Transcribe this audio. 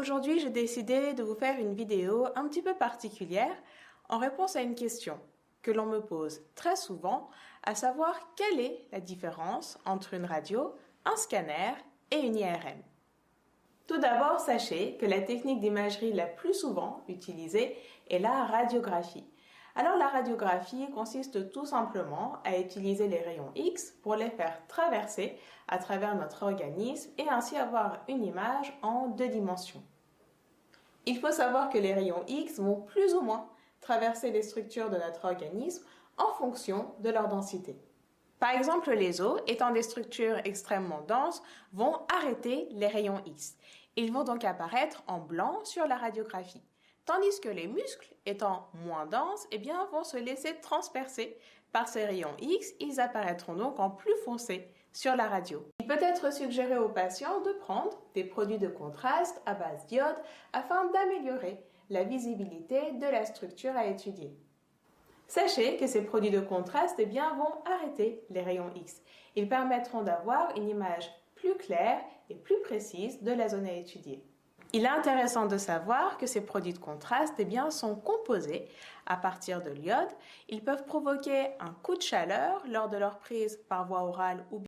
Aujourd'hui, j'ai décidé de vous faire une vidéo un petit peu particulière en réponse à une question que l'on me pose très souvent, à savoir quelle est la différence entre une radio, un scanner et une IRM. Tout d'abord, sachez que la technique d'imagerie la plus souvent utilisée est la radiographie. Alors la radiographie consiste tout simplement à utiliser les rayons X pour les faire traverser à travers notre organisme et ainsi avoir une image en 2 dimensions. Il faut savoir que les rayons X vont plus ou moins traverser les structures de notre organisme en fonction de leur densité. Par exemple, les os, étant des structures extrêmement denses, vont arrêter les rayons X. Ils vont donc apparaître en blanc sur la radiographie. Tandis que les muscles, étant moins denses, vont se laisser transpercer par ces rayons X. Ils apparaîtront donc en plus foncé sur la radio. Il peut être suggéré aux patients de prendre des produits de contraste à base d'iode afin d'améliorer la visibilité de la structure à étudier. Sachez que ces produits de contraste vont arrêter les rayons X. Ils permettront d'avoir une image plus claire et plus précise de la zone à étudier. Il est intéressant de savoir que ces produits de contraste sont composés à partir de l'iode. Ils peuvent provoquer un coup de chaleur lors de leur prise par voie orale ou